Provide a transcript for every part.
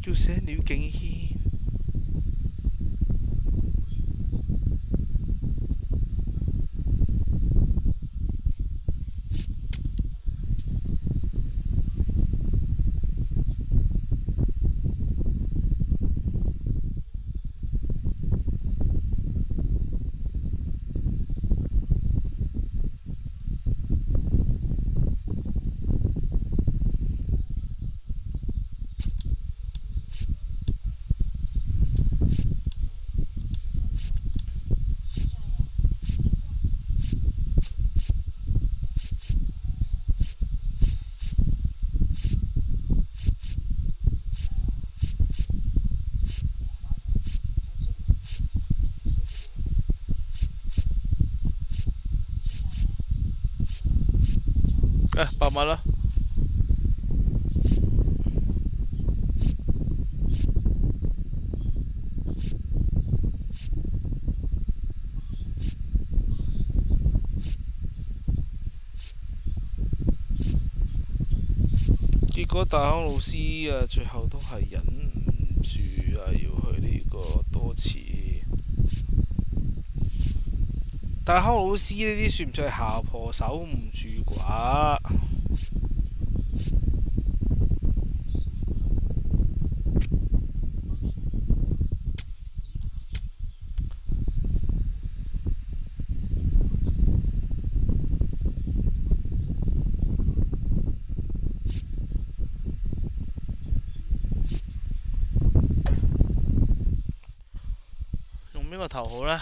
叫寫了敬獻。8萬啦。結果大康老師啊，最後都係忍唔住啊，要去呢個多次。大康老師呢啲算唔算係姣婆守唔住寡？用邊個頭好呢？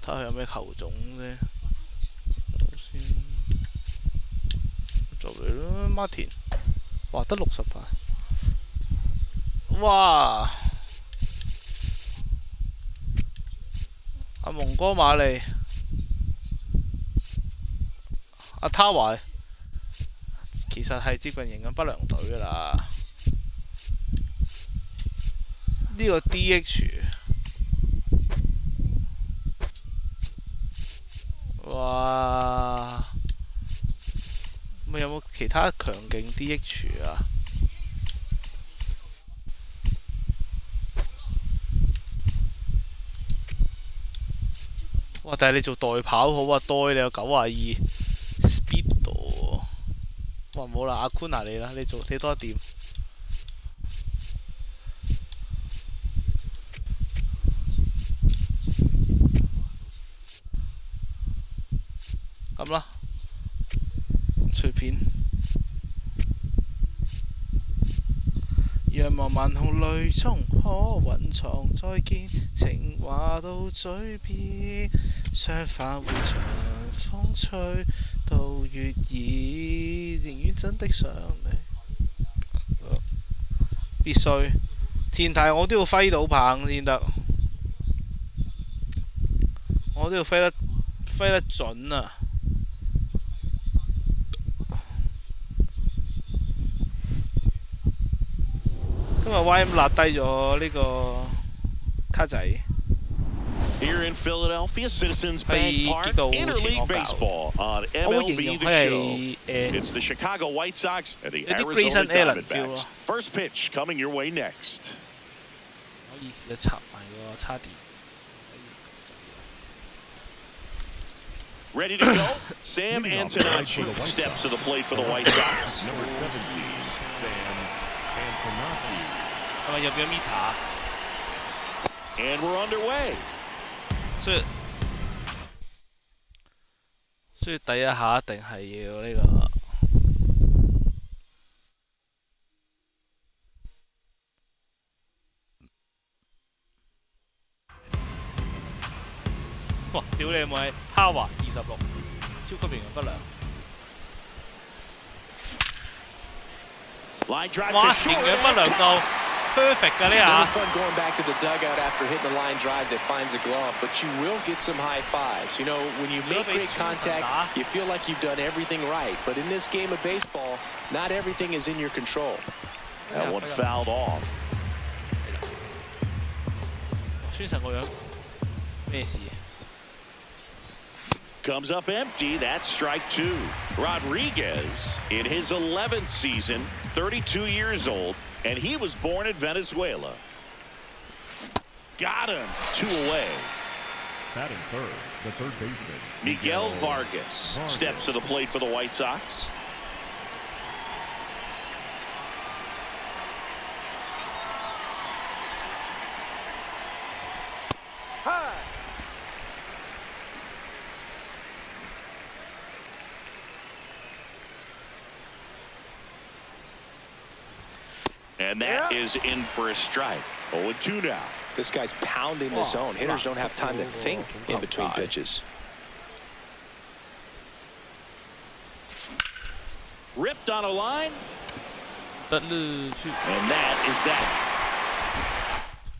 睇下有咩球種啫。先就嚟啦 ，Martin。哇，得68。哇！阿蒙哥馬利，阿他華，其實係接近贏緊不良隊㗎啦。呢個 DH。哇！咪有冇其他強勁 DH 啊？哇！但係你做代跑好啊，代你有92 speed 度。哇！冇啦，阿 Kuna 你啦，你多掂。咁啦，隨便。仰望晚空淚中可蘊藏再見，情話到嘴邊，相反會長風吹到月兒，寧願真的想你。必須前提我都要揮到棒先得，我都要揮得準啊！今日 YM 辣低咗呢個卡仔。Here in Philadelphia, Citizens Bank Park, Interleague Baseball on MLB The Show. It's the Chicago White Sox and the Arizona Diamondbacks. First pitch coming your way next. 可以試下插埋喎，差啲。Ready to go? Sam Antonacci steps to the plate for the White Sox. 係咪入咗 Mita？ And we're underway. 所以第一下一定係要呢個。哇！屌你咪哈華26，超級型不良。哇！營養不良到 perfect 㗎呢下。Fun going back to the dugout after hitting the line drive that finds a glove, but you will get some high fives. You know, when you make great contact, you feel like you've done everything right. But in this game of baseball, not everything is in your control. That one fouled off. 孫神個樣咩事？ Comes up empty. That's strike two. Rodriguez, in his 11th season, 32 years old, and he was born in Venezuela. Got him. 2 away. Batting third, the third baseman, Miguel Vargas steps to the plate for the White Sox. And that is in for a strike. 0-2 now. This guy's pounding the zone. Hitters don't have time to think in between pitches. Ripped on a line. 得啦， And that is that.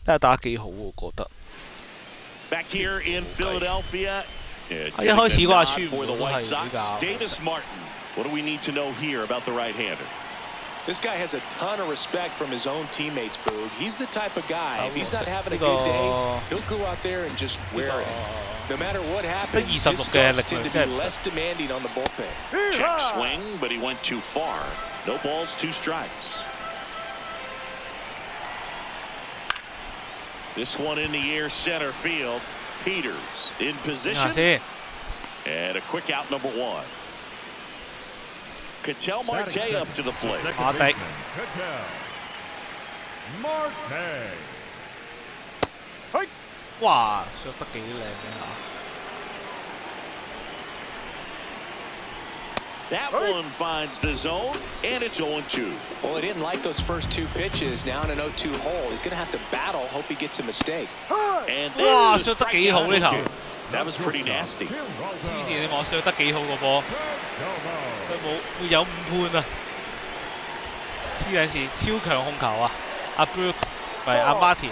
但係打幾好我覺得。 Back here in Philadelphia. 一開始嗰下輸 for the 都 White 係 Sox. 比較。 Davis Martin. What do we need to know here about the right-hander? This guy has a ton of respect from his own teammates, Boog. He's the type of guy, if he's not having a good day, he'll go out there and just wear it. No matter what happens, his starts tend to be less demanding on the bullpen. Check swing, but he went too far. No balls, 2 strikes. This one in the air, center field. Peters in position. And a quick out, number 1. Ketel Marte up to the plate. Ketel Marte. 哇，削得幾靚啊！ That one finds the zone, and it's 0-2. Well, he didn't like those first 2 pitches. Now in an 0-2 hole, he's going to have to battle. Hope he gets a mistake. And 哇， there's 削 a 得幾好呢球！ That was pretty nasty. 黐線，你望削得幾好個波，佢會有誤判啊！黐緊線，超強控球啊！阿 Brook 唔係阿 Martin。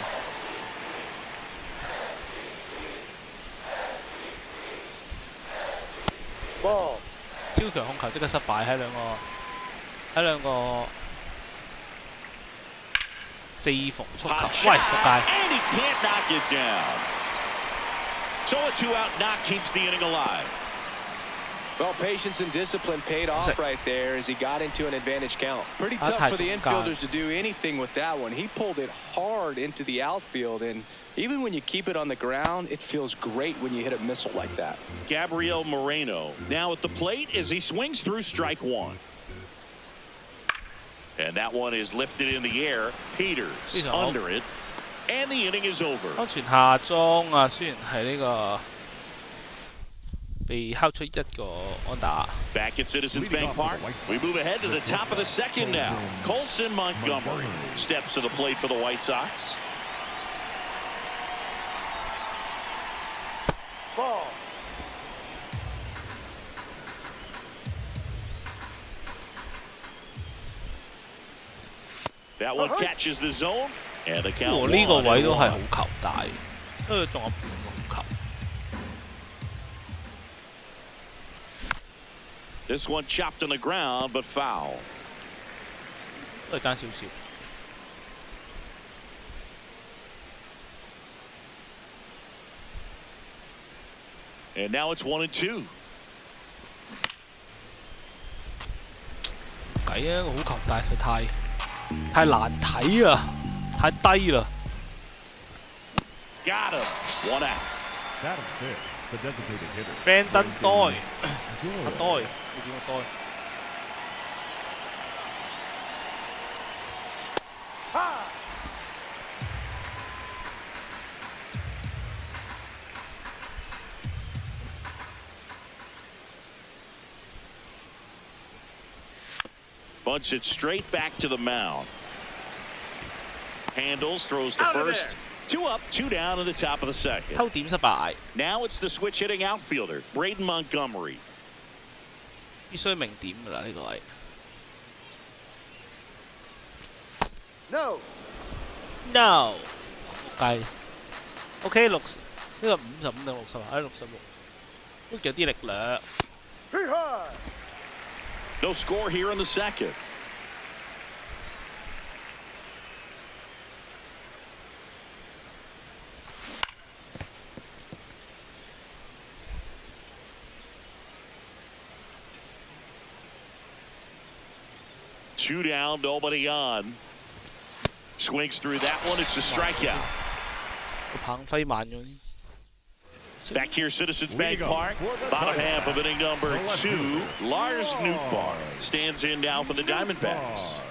超強控球即刻失敗喺兩個4縫速球，喂，仆街！ And he can't knock it down. So a 2-out knock keeps the inning alive. Well, patience and discipline paid off right there as he got into an advantage count. Pretty tough for the infielders to do anything with that one. He pulled it hard into the outfield, and even when you keep it on the ground, it feels great when you hit a missile like that. Gabriel Moreno now at the plate as he swings through strike 1. And that one is lifted in the air. Peters under it. And the inning is over. 安全下莊啊，雖然係呢個被敲出一個安打。 Back at Citizens Bank Park, we move ahead to the top of the second now. Colson Montgomery steps to the plate for the White Sox. Ball. That one catches the zone. And the count 呢個位都係好球大，因為仲有半個球。 This one chopped on the ground, but foul. 都係爭少少。 And now it's 1-2. 計啊，好球大實太難睇啊，太低啦。 Got him. 1 out. Batting fifth, the designated hitter. Brandon Doy，阿 Doy，你點個 Doy？ Bunts it straight back to the mound. Handles, throws to first. 2 up, 2 down in the top of the second. 偷點失敗， Now it's the switch hitting outfielder, Braden Montgomery. 必須明點㗎啦呢個位。No， 計 OK 60，呢個55定60啊？喺66，都有啲力量。 No score here in the second. 2 down, nobody on. Swings through that one. It's a strikeout. 個棒揮慢咗。Back here, Citizens Bank Park, bottom half of inning number 2. Lars Nootbaar stands in now for the Diamondbacks.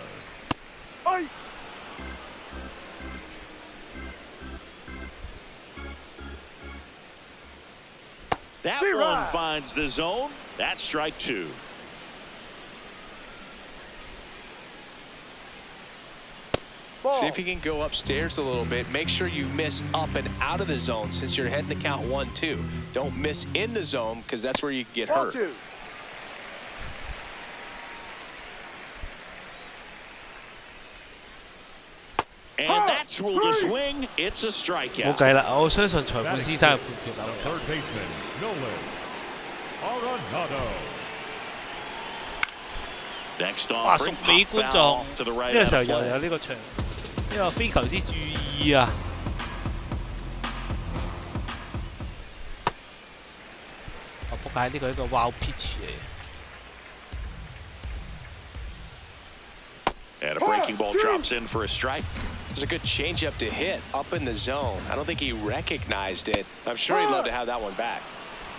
That one finds the zone. That's strike 2. See if you can go upstairs a little bit. Make sure you miss up and out of the zone since you're heading to count 1-2. Don't miss in the zone because that's where you can get hurt. And that's ruled a swing. It's a strikeout. 冇計啦，我相信裁判先生嘅判決啦。Third baseman, on99. Next 哇！ offering, 送俾 pop 觀 foul 眾， to the right 呢個時候 of 又 play. 有呢個場，呢個非球之注意啊！仆街，呢個係一個 wild pitch 嚟。 And a breaking ball drops in for a strike. It's a good changeup to hit up in the zone. I don't think he recognized it. I'm sure he'd love to have that one back.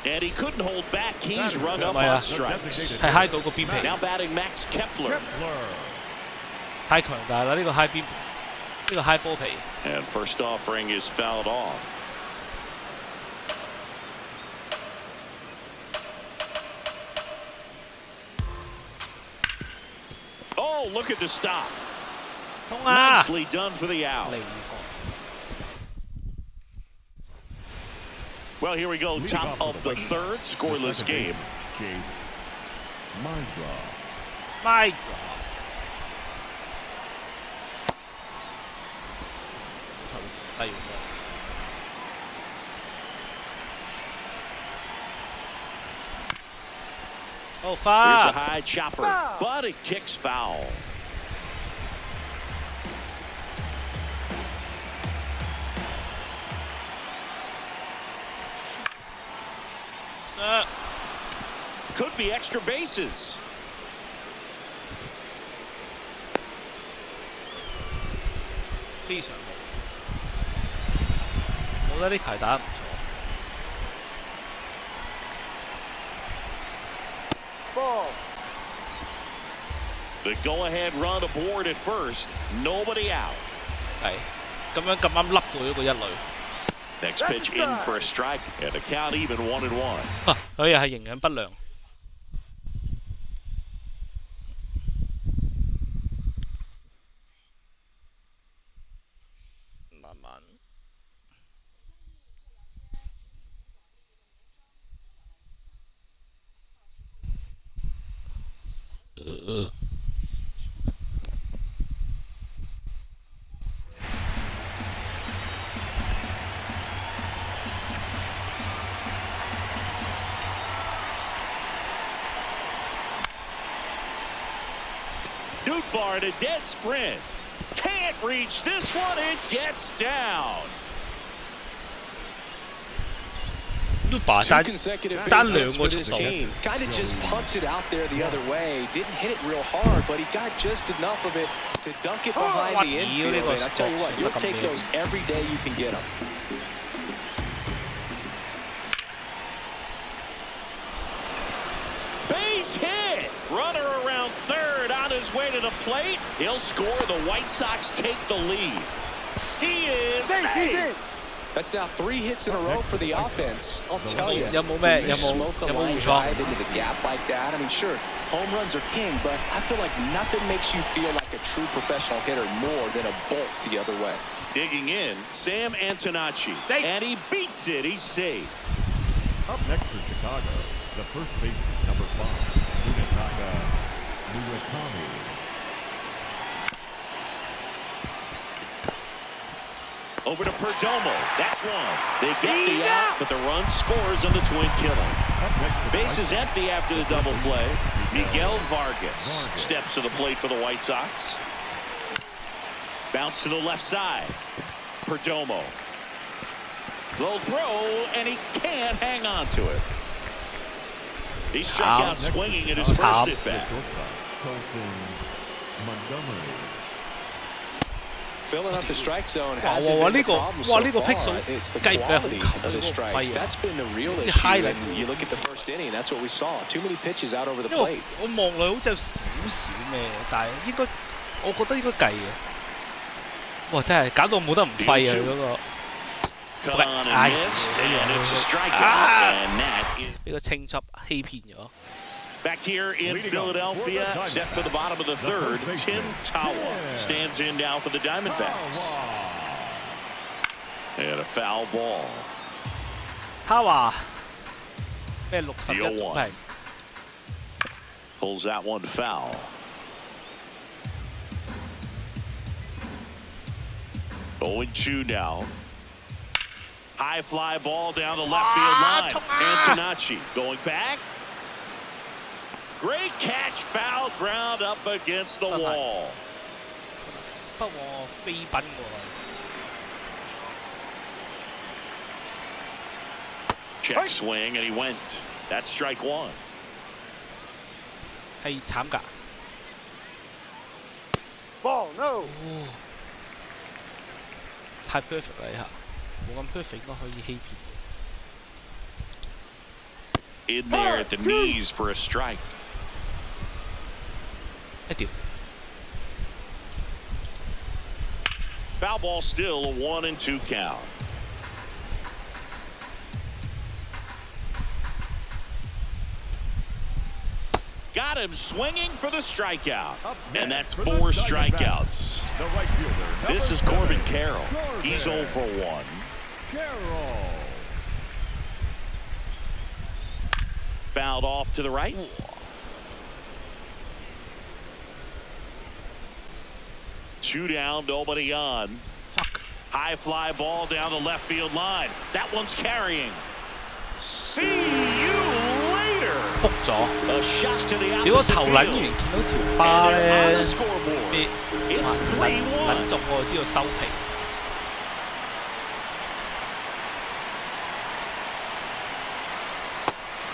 And he couldn't hold back. He's rung up on strikes. 係 high 到個邊皮， Now batting Max Kepler. 太強大啦！呢個 high 邊，呢個 high 波皮。 And first offering is fouled off. Oh, look at the stop. 通啊！ Nicely done for the out. 離 Well, here we go. Top of the third, scoreless game. My God！ 頭低哦 Here's a 花！ high chopper, but it kicks foul. Could be extra bases. 非常好，我覺得啲球打得唔錯。 The go-ahead run aboard at first. Nobody out. 係咁樣咁啱笠到一個一壘， Next pitch in for a strike, and the count even 1-1. 佢又係營養不良。慢慢。Nootbaar in a dead sprint. Can't reach this one. It gets down. Nootbaar Two consecutive爭 base 兩 hits 個 for 速 this 度。 team. Kind of just punts it out there the other way. Didn't hit it real hard, but he got just enough of it to dunk it behind the infield. And I tell you what, you'll take those every day you can get them. Base hit. Runner around third on his way to the plate. He'll score. The White Sox take the lead. He is safe. That's now 3 hits in a row for the offense. I'll tell you. 有冇咩？有冇 Smoke a 有冇 line 互創？ drive into the gap like that. I mean, sure, home runs are king, but I feel like nothing makes you feel like a true professional hitter more than a bolt the other way. Digging in, Sam Antonacci. And he beats it. He's safe. Up next for Chicago, the first baseman, number 5, Munetaka Murakami. Over to Perdomo. That's one. They get the out, but the run scores on the twin killer. Base is empty after the double play. Miguel Vargas steps to the plate for the White Sox. Bounce to the left side. Perdomo. Low throw, and he can't hang on to it. He struck out swinging at his first at bat. Montgomery. Filling up the strike zone 哇 hasn't been the 呢個 problem 哇 so 呢個 pick far. 數 It's the 計唔計好 quality 球 of the 呢個 strikes. 揮啊 That's been the real 啲 issue. high 力 And you look at the first inning, that's what we saw. Too many pitches out over the 因為 plate. 我望落好似有少少咩，但係應該我覺得應該計嘅。哇！真係搞到冇得唔揮啊嗰個。 Cut on and missed, and it's a strikeout, and that is 俾個清輯欺騙咗。 back here in Philadelphia, set for the bottom of the third. Tim Tawa stands in now for the Diamondbacks. And a foul ball. 他話咩61總評 Pulls that one foul. Going 2 now. High fly ball down the left field line. Antonacci going back. Great catch, foul ground up against the wall. 不過我飛奔過去。 Check swing and he went. That's strike one. 係慘㗎。 Ball, no. 太 perfect 啦！呢下冇咁 perfect 應該可以欺騙到。 In there at the knees for a strike. 一條 Foul ball still a 1-2 count. Got him swinging for the strikeout. And that's 4 strikeouts. The right fielder. This is Corbin Carroll. He's 0 for 1. Carroll. Fouled off to the right. Two down, nobody on. fuck High fly ball down the left field line. That one's carrying. See you later. 仆咗。 A shot to the 屌我 opposite 頭撚完 field. 見到條巴 And 咧 they're on the scoreboard. 咩 It's 撚 3-1. 中我就知道收皮。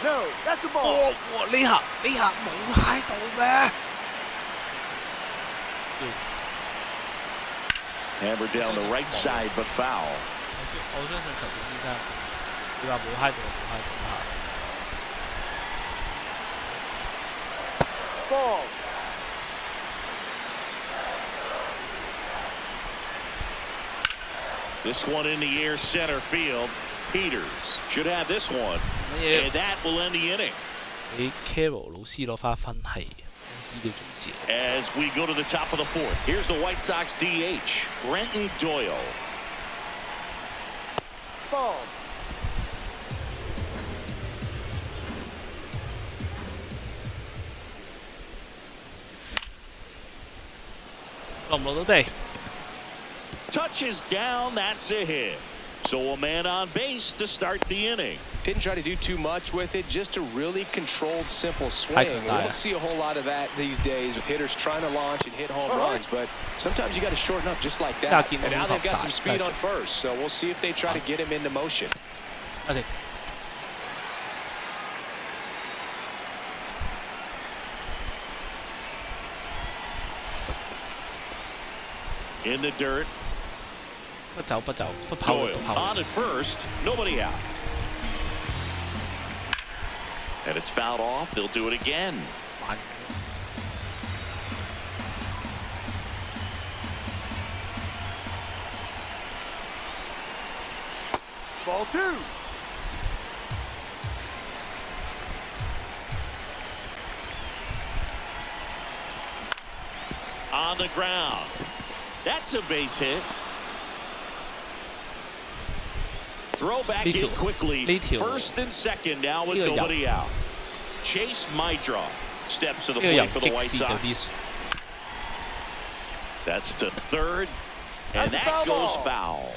No, that's the ball. 哇！呢下冇喺度咩？ Hammered down the right side, but foul. 我相信球證醫生，你話冇喺度冇喺度嚇。 Ball. This one in the air center field. Peters should have this one. 乜嘢？ And that will end the inning. 俾 Carroll 老師攞翻分係意料中事。 As we go to the top of the fourth, here's the White Sox DH, Brenton Doyle. Ball. 落唔落到地？ Touches down, that's a hit. So a man on base to start the inning. Didn't try to do too much with it, just a really controlled, simple swing. I can We die. don't see a whole lot of that these days with hitters trying to launch and hit home runs, but sometimes you got to shorten up just like that. And now they've got some speed on first, so we'll see if they try to get him into motion. 一定 In the dirt, 不走不走不跑 Doyle 不跑。 on at first, nobody out. And it's fouled off, they'll do it again. 慢 Ball 2. On the ground. That's a base hit. Throw back in quickly. First and second now with nobody out. Chase Maidra steps to the plate for the White Sox. That's to third, and that goes foul.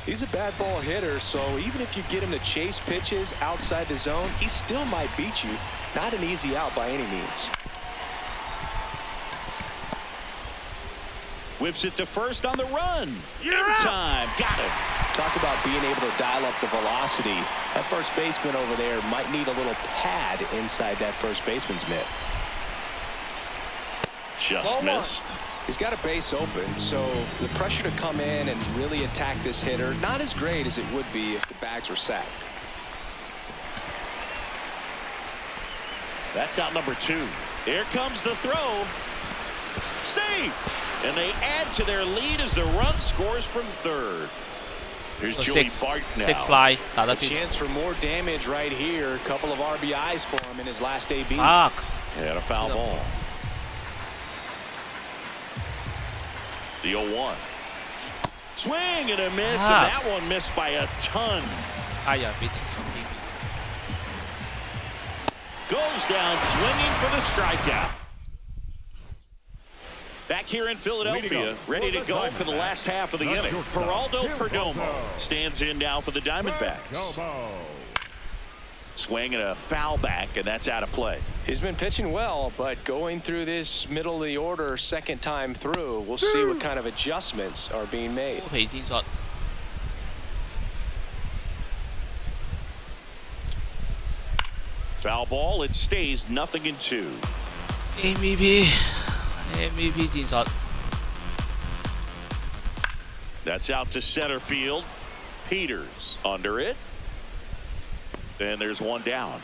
He's a bad ball hitter, so even if you get him to chase pitches outside the zone, he still might beat you. Not an easy out by any means. Whips it to first on the run. In time. Got him. Talk about being able to dial up the velocity. That first baseman over there might need a little pad inside that first baseman's mitt. Just missed. He's got a base open, so the pressure to come in and really attack this hitter, not as great as it would be if the bags were sacked. That's out number 2. Here comes the throw. Safe. And they add to their lead as the run scores from third. Here's Joey Bart now. Sick fly. A chance for more damage right here. A couple of RBIs for him in his last AB. Fuck. And a foul ball. The 0-1. Swing and a miss, and that one missed by a ton. Goes down swinging for the strikeout. Back here in Philadelphia, ready to go for the last half of the inning. Geraldo Perdomo stands in now for the Diamondbacks. Swing and a foul back, and that's out of play. He's been pitching well, but going through this middle of the order second time through, we'll see what kind of adjustments are being made. Foul ball, it stays 0-2. MVP 戰術。 That's out to center field. Peters under it. And there's one down.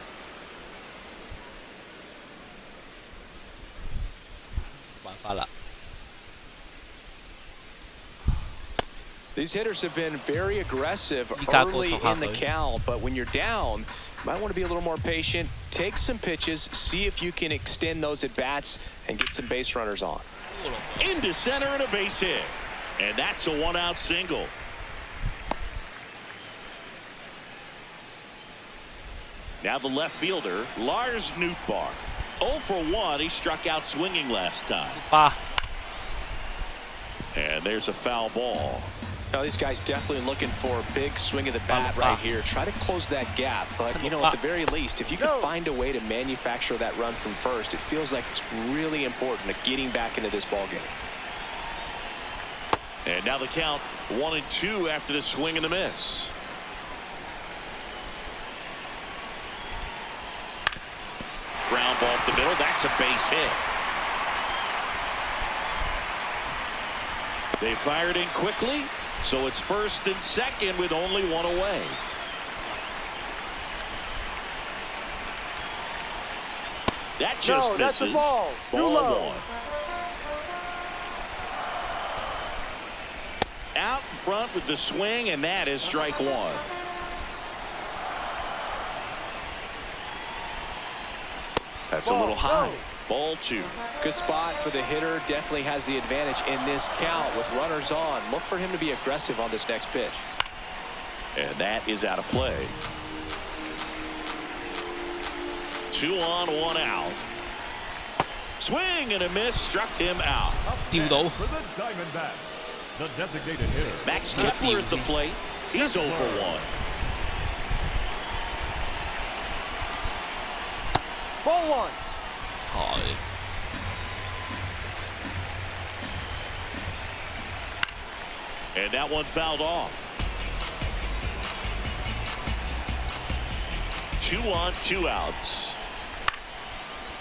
These hitters have been very aggressive early in the count, but when you're down, you might want to be a little more patient. Take some pitches, see if you can extend those at bats and get some base runners on. Into center and a base hit. And that's a 1-out single. Now the left fielder, Lars Nootbaar. 0 for 1. He struck out swinging last time. And there's a foul ball. Now these guys definitely looking for a big swing of the bat right here. Try to close that gap, but you know, at the very least, if you can find a way to manufacture that run from first, it feels like it's really important to getting back into this ball game. And now the count 1-2 after the swing and the miss. Ground ball up the middle. That's a base hit. They fired in quickly, so it's first and second with only one away. That just misses. That's a ball. Ball 1. Out in front with the swing, and that is strike 1. That's a little high. Ball 2. Good spot for the hitter. Definitely has the advantage in this count with runners on. Look for him to be aggressive on this next pitch. And that is out of play. 2 on, 1 out. Swing and a miss, struck him out. The designated hitter. Max Kepler at the plate. He's 0 for 1. Ball 1. And that one fouled off. 2 on, 2 outs.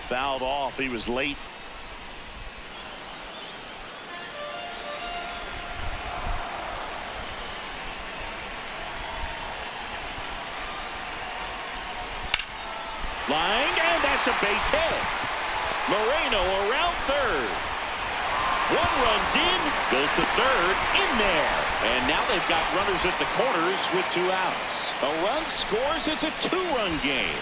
Fouled off. He was late. Line, and that's a base hit. Moreno around third. 1 runs in, goes to third, in there. And now they've got runners at the corners with 2 outs. A run scores, it's a 2-run game.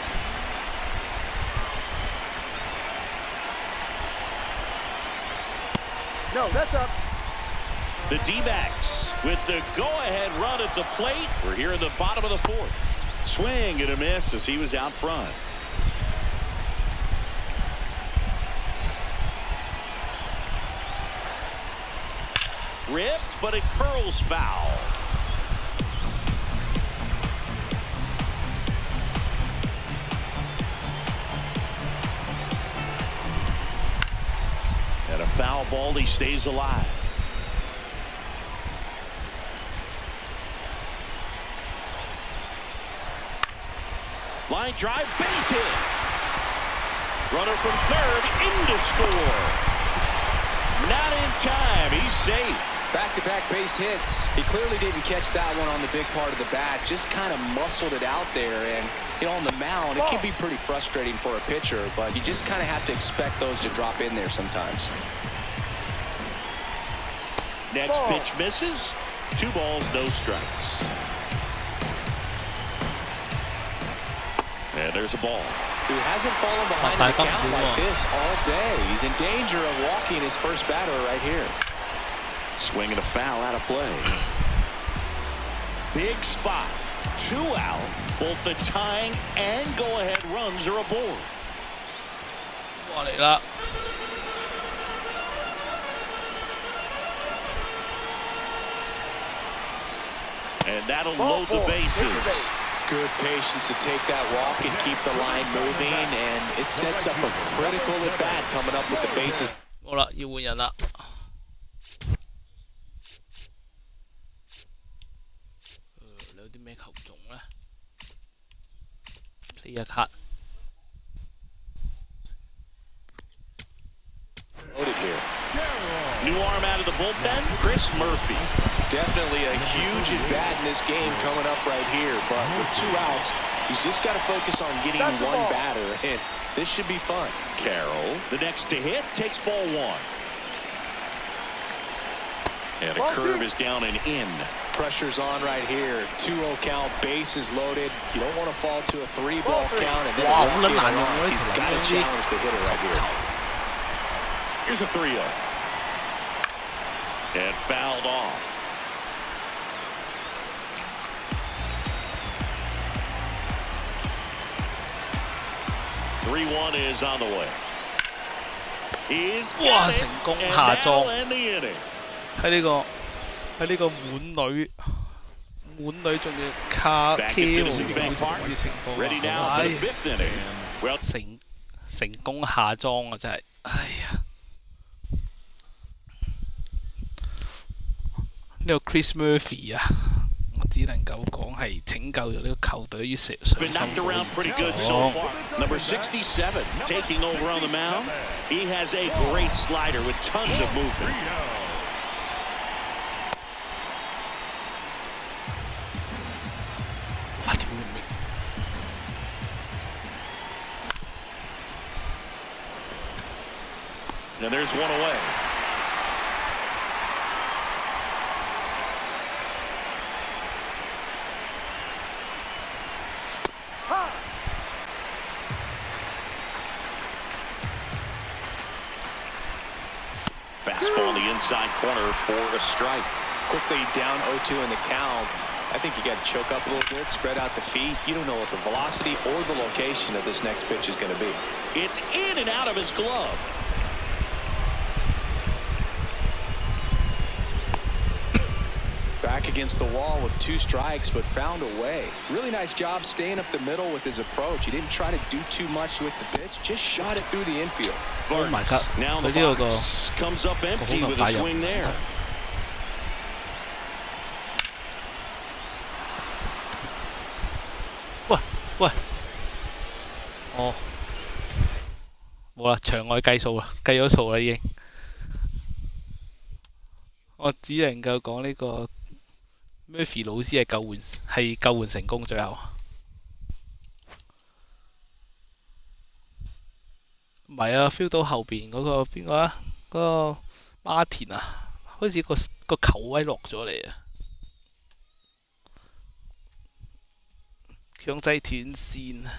No, that's up. The D-backs with the go-ahead run at the plate. We're here in the bottom of the 4th. Swing and a miss as he was out front. Ripped, but it curls foul. And a foul ball, he stays alive. Line drive, base hit. Runner from third, in to score. time. He's safe. Back-to-back base hits. He clearly didn't catch that one on the big part of the bat. Just kind of muscled it out there. And, you know, on the mound, it can be pretty frustrating for a pitcher. But you just kind of have to expect those to drop in there sometimes. Next pitch misses. 2 balls, no strikes. And there's a ball. He hasn't fallen behind the count like this all day. He's in danger of walking his first batter right here. Swing and a foul out of play. Big spot. 2 out. Both the tying and go-ahead runs are aboard. 哇嚟啦！ And that'll load the bases. Good patience to take that walk and keep the line moving, and it sets up a critical at bat coming up with the bases. 好啦，要換人啦。有啲咩球種咧 ？Player card。 Loaded here. New arm out of the bullpen, Chris Murphy. Definitely a huge at bat in this game coming up right here, but with 2 outs, he's just got to focus on getting one batter, and this should be fun. Carroll, the next to hit, takes ball 1. And a curve is down and in. Pressure's on right here. 2-0 count, bases loaded. You don't want to fall to a 3-ball count, and then he's got to challenge the hitter right here. Here's a 3-0. And fouled off. Three-1 is on the way. He's 哇！成功下莊 喺呢個滿壘仲要卡 K 無嘅情況成功下莊啊！真係，哎呀！呢個 Chris Murphy 啊，我只能夠講係拯救咗呢個球隊於水深火熱。Number 67 taking over on the mound. He has a great slider with tons of movement. 哇！屌你！ And there's one away. Fastball in the inside corner for a strike. Quickly down 0-2 in the count. I think you got to choke up a little bit, spread out the feet. You don't know what the velocity or the location of this next pitch is going to be. It's in and out of his glove. Back against the wall with 2 strikes, but found a way. Really nice job staying up the middle with his approach. He didn't try to do too much with the pitch, just shot it through the infield. Oh my god! Now the box comes up empty with a swing there. 喂！哦，冇啦，場外計數啦，計咗數啦已經。我只能夠講呢個 Murphy 老師係救援成功最後。唔係啊 ，feel 到後邊嗰個邊個啊？嗰個 Martin 啊，開始個球威落咗嚟啊！強制斷線。